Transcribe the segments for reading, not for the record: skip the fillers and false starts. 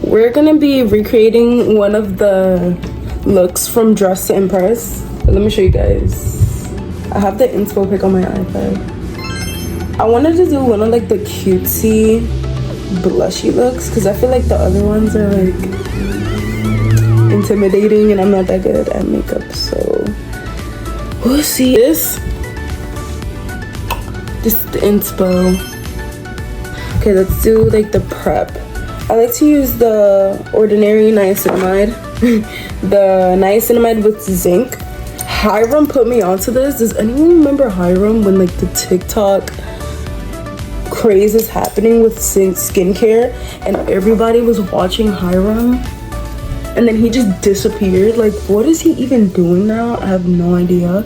we're gonna be recreating one of the looks from Dress to Impress. Let me show you guys. I have the inspo pic on my iPad. I wanted to do one of like the cutesy blushy looks because I feel like the other ones are like intimidating and I'm not that good at makeup, so we'll see. This is the inspo. Okay, let's do like the prep. I like to use the Ordinary niacinamide. The niacinamide with zinc. Hyram put me onto this. Does anyone remember Hyram when like the TikTok craze is happening with skincare and everybody was watching Hyram and then he just disappeared? Like, what is he even doing now? I have no idea.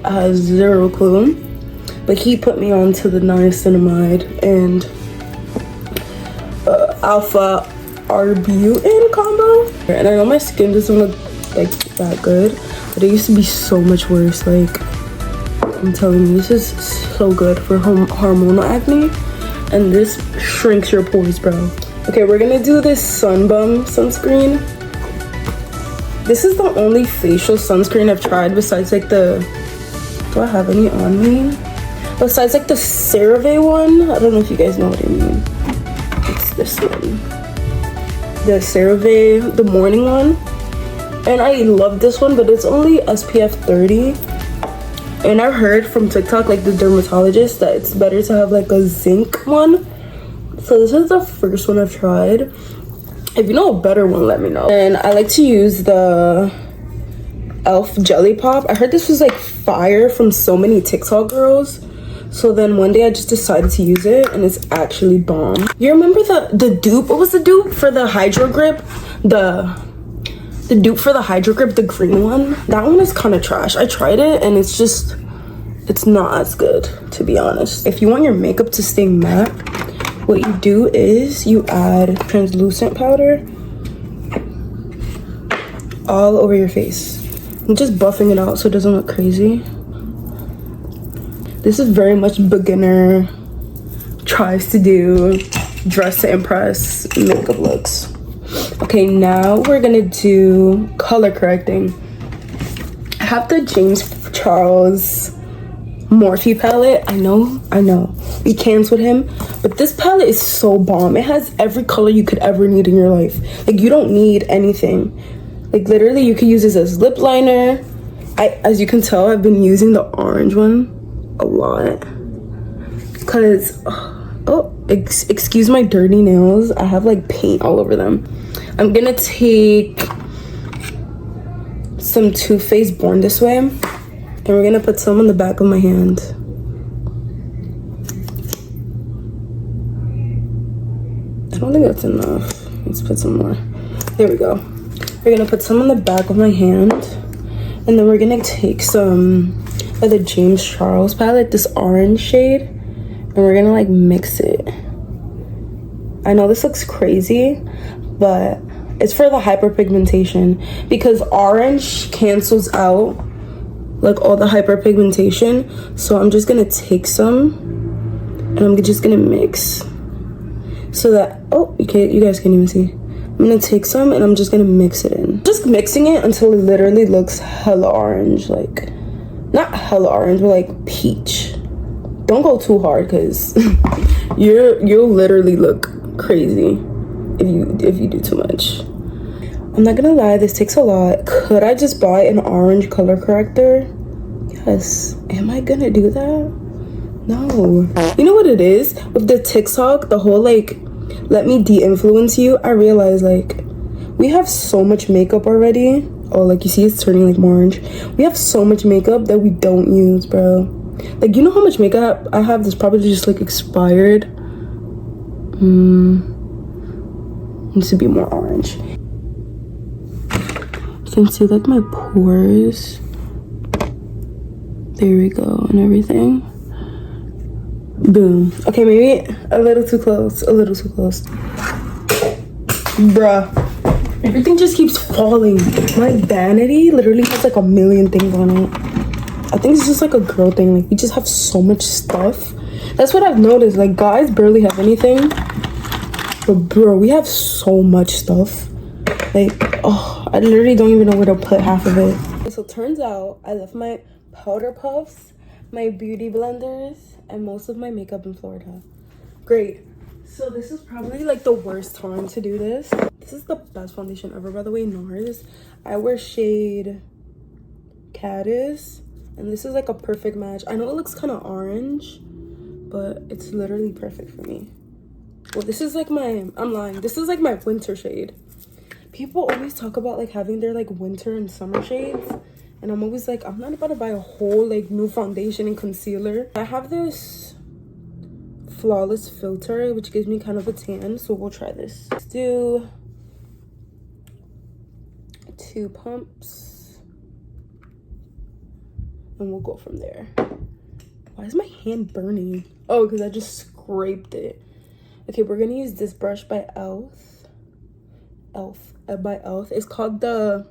I have zero clue. But he put me onto the niacinamide and alpha arbutin combo. And I know my skin doesn't look like that good, but it used to be so much worse. Like, I'm telling you, this is so good for hormonal acne, and this shrinks your pores, bro. Okay, we're gonna do this Sunbum sunscreen. This is the only facial sunscreen I've tried besides like the, do I have any on me? Besides like the CeraVe one. I don't know if you guys know what I mean. It's this one. The CeraVe, the morning one. And I love this one, but it's only SPF 30. And I heard from TikTok, like the dermatologist, that it's better to have like a zinc one. So this is the first one I've tried. If you know a better one, let me know. And I like to use the Elf Jelly Pop. I heard this was like fire from so many TikTok girls. So then one day I just decided to use it and it's actually bomb. You remember the dupe? What was the dupe for the Hydro Grip? The dupe for the Hydro Grip, the green one? That one is kind of trash. I tried it and it's not as good, to be honest. If you want your makeup to stay matte, what you do is you add translucent powder all over your face. I'm just buffing it out so it doesn't look crazy. This is very much beginner, tries to do, Dress to Impress makeup looks. Okay, now we're gonna do color correcting. I have the James Charles Morphe palette. I know, we canceled him, but this palette is so bomb. It has every color you could ever need in your life. Like, you don't need anything. Like, literally, you could use this as lip liner. As you can tell, I've been using the orange one a lot because excuse my dirty nails, I have like paint all over them. I'm gonna take some Too Faced Born This Way and we're gonna put some on the back of my hand. I don't think that's enough. Let's put some more. There we go. We're gonna put some on the back of my hand and then we're gonna take some of the James Charles palette, this orange shade, and we're gonna like mix it. I know this looks crazy, but it's for the hyperpigmentation because orange cancels out like all the hyperpigmentation. So I'm just gonna take some and I'm just gonna mix so that, you guys can't even see. I'm gonna take some and I'm just gonna mix it in. Just mixing it until it literally looks hella orange, like not hella orange, but like peach. Don't go too hard because you'll literally look crazy if you do too much. I'm not gonna lie, this takes a lot. Could I just buy an orange color corrector? Yes. Am I gonna do that? No. You know what it is? With the TikTok, the whole like, let me de-influence you, I realize like, we have so much makeup already. Oh, like you see it's turning like more orange. We have so much makeup that we don't use, bro. Like, you know how much makeup I have that's probably just like expired? Needs to be more orange. You can see like my pores. There we go, and everything. Boom. Okay, maybe a little too close. Bruh. Everything just keeps falling. My vanity literally has like a million things on it. I think it's just like a girl thing. Like, we just have so much stuff. That's what I've noticed. Like, guys barely have anything. But bro, we have so much stuff. Like, oh, I literally don't even know where to put half of it. So turns out I left my powder puffs, my beauty blenders, and most of my makeup in Florida. Great. So this is probably like the worst time to do this. This is the best foundation ever, by the way, NARS. I wear shade Caddis, and this is like a perfect match. I know it looks kind of orange, but it's literally perfect for me. Well, this is like I'm lying. This is like my winter shade. People always talk about like having their like winter and summer shades, and I'm always like, I'm not about to buy a whole like new foundation and concealer. I have this Flawless filter, which gives me kind of a tan, so we'll try this. Let's do 2 pumps, and we'll go from there. Why is my hand burning? Oh, because I just scraped it. Okay, we're gonna use this brush by by e.l.f. It's called the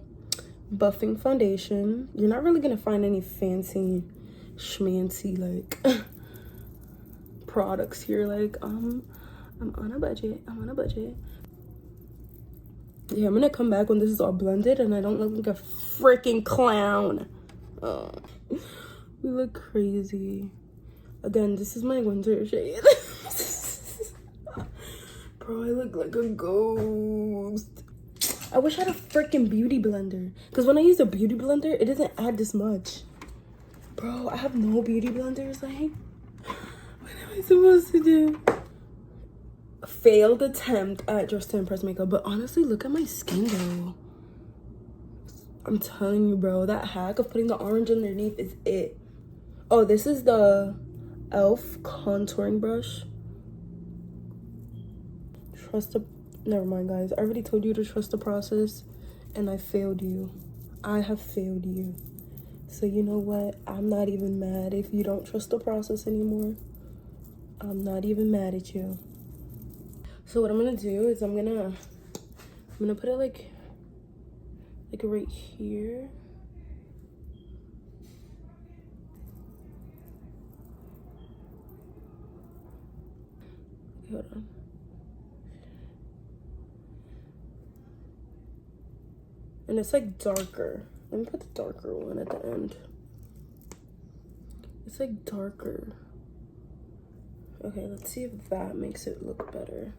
Buffing Foundation. You're not really gonna find any fancy schmancy like products here. Like I'm on a budget. Yeah, I'm gonna come back when this is all blended and I don't look like a freaking clown. We look crazy. Again, this is my winter shade. Bro, I look like a ghost. I wish I had a freaking beauty blender, because when I use a beauty blender, it doesn't add this much. Bro, I have no beauty blenders. Like, what am I supposed to do? Failed attempt at Just to Impress makeup, but honestly, look at my skin though. I'm telling you, bro, that hack of putting the orange underneath is it. Oh, this is the e.l.f. contouring brush. Never mind, guys. I already told you to trust the process, and I failed you. I have failed you. So you know what? I'm not even mad if you don't trust the process anymore. I'm not even mad at you. So what I'm gonna do is I'm gonna put it like right here. Hold on. And it's like darker. Let me put the darker one at the end. It's like darker. Okay, let's see if that makes it look better.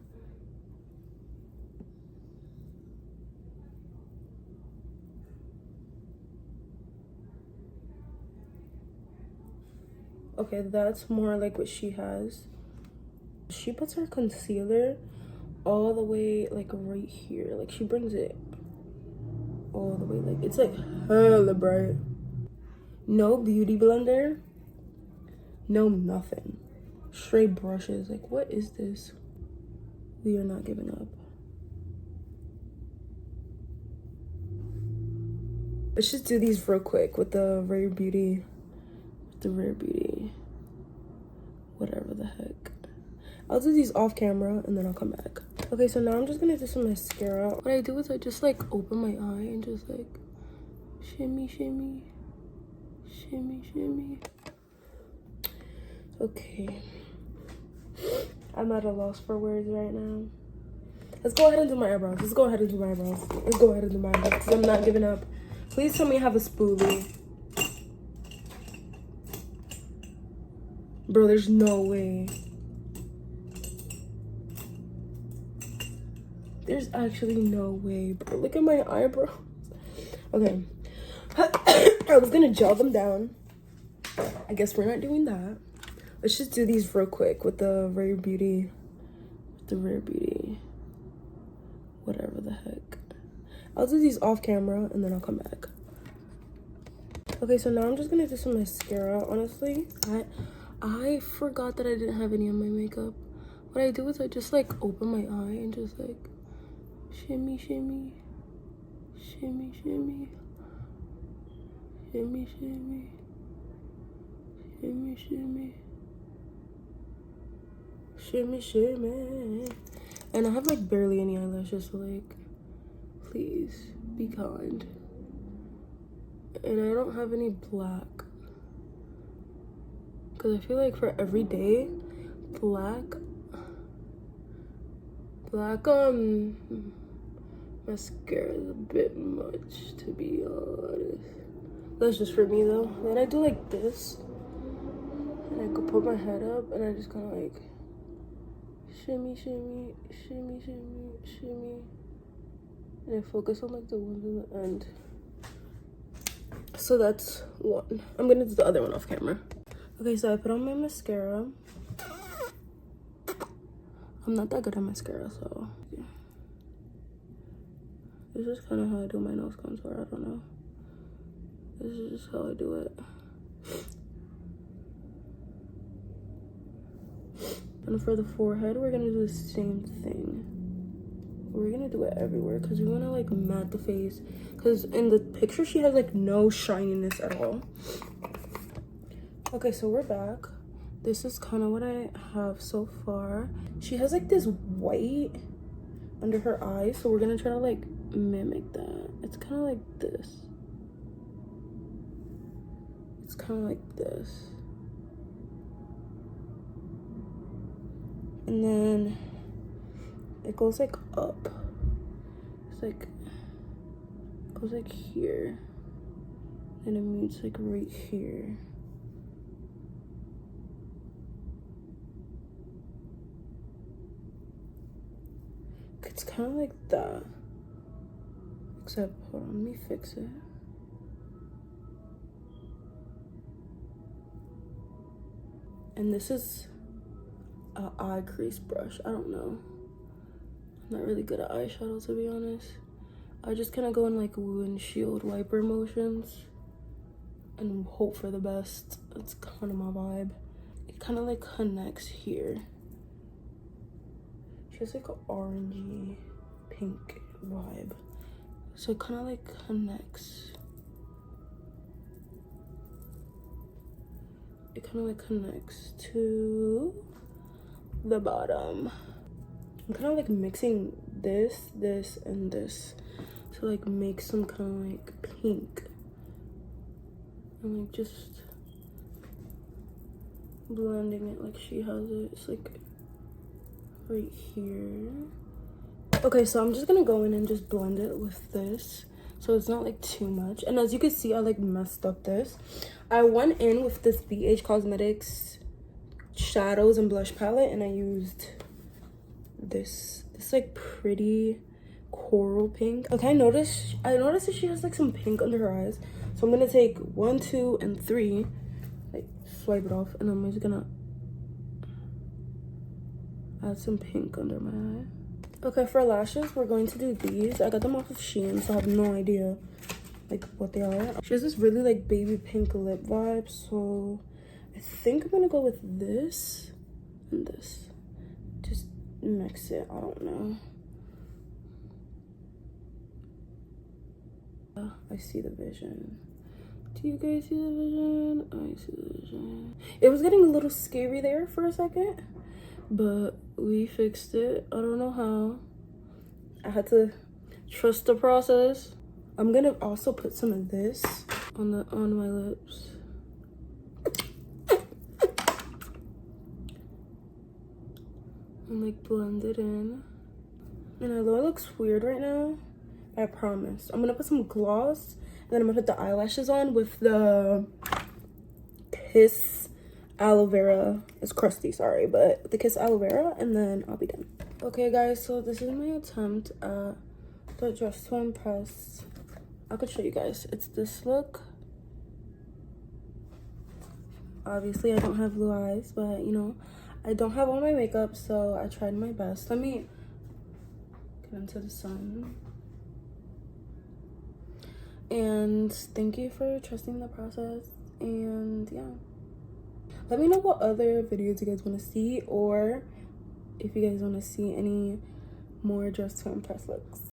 Okay, that's more like what she has. She puts her concealer all the way like right here. Like she brings it all the way, like it's like hella bright. No beauty blender, no nothing. Straight brushes. Like, what is this? We are not giving up. Let's just do these real quick with the Rare Beauty. Whatever the heck. I'll do these off camera and then I'll come back. Okay, so now I'm just gonna do some mascara. What I do is I just like open my eye and just like shimmy, shimmy, shimmy, shimmy. Okay. I'm at a loss for words right now. Let's go ahead and do my eyebrows. Let's go ahead and do my eyebrows because I'm not giving up. Please tell me I have a spoolie. Bro, there's no way. There's actually no way, bro. Look at my eyebrows. Okay. I was gonna gel them down. I guess we're not doing that. Let's just do these real quick with the Rare Beauty. Whatever the heck. I'll do these off camera and then I'll come back. Okay, so now I'm just gonna do some mascara. Honestly, I forgot that I didn't have any on my makeup. What I do is I just like open my eye and just like shimmy, shimmy, shimmy, shimmy, shimmy, shimmy, shimmy, shimmy, shimmy, shimmy. And I have like barely any eyelashes, so like, please be kind. And I don't have any black, because I feel like for every day, black Black mascara is a bit much, to be honest. That's just for me though. Then I do like this, and I could put my head up, and I just kind of like shimmy, shimmy, shimmy, shimmy, shimmy, and I focus on like the ones in the end. So that's one. I'm gonna do the other one off camera. Okay, so I put on my mascara. I'm not that good at mascara, so yeah. This is kind of how I do my nose contour. I don't know. This is just how I do it. And for the forehead, we're gonna do the same thing. We're gonna do it everywhere because we want to like matte the face, because in the picture she has like no shininess at all. Okay, so we're back. This is kind of what I have so far. She has like this white under her eyes, so we're gonna try to like mimic that. It's kind of like this. It's kind of like this. And then it goes like up. It's like, it goes like here. And it meets like right here. It's kind of like that. Except, hold on, let me fix it. And this is an eye crease brush. I don't know. I'm not really good at eyeshadow, to be honest. I just kind of go in like windshield wiper motions and hope for the best. That's kind of my vibe. It kind of like connects here. She has like an orangey pink vibe. So it kind of like connects. It kind of like connects to the bottom. I'm kind of like mixing this, and this to like make some kind of like pink. And like just blending it like she has it. It's like right here. Okay, so I'm just gonna go in and just blend it with this, so it's not like too much. And as you can see, I like messed up this. I went in with this BH Cosmetics shadows and blush palette, and I used this like pretty coral pink. Okay, I noticed that she has like some pink under her eyes, so I'm gonna take 1, 2, and 3, like swipe it off, and I'm just gonna add some pink under my eye. Okay, for lashes, we're going to do these. I got them off of Shein, so I have no idea like what they are. She has this really like baby pink lip vibe, so I think I'm gonna go with this and this. Just mix it. I don't know. I see the vision. Do you guys see the vision? I see the vision. It was getting a little scary there for a second, but we fixed it. I don't know how. I had to trust the process. I'm gonna also put some of this on my lips. And like blend it in. And I know it looks weird right now, I promise. I'm gonna put some gloss, and then I'm gonna put the eyelashes on with the Kiss aloe vera. It's crusty, sorry, but the Kiss aloe vera, and then I'll be done. Okay guys, so this is my attempt at the Dress to Impress. I could show you guys. It's this look. Obviously I don't have blue eyes, but you know, I don't have all my makeup, so I tried my best. Let me get into the sun. And thank you for trusting the process, and yeah. Let me know what other videos you guys want to see, or if you guys want to see any more Dress to Impress looks.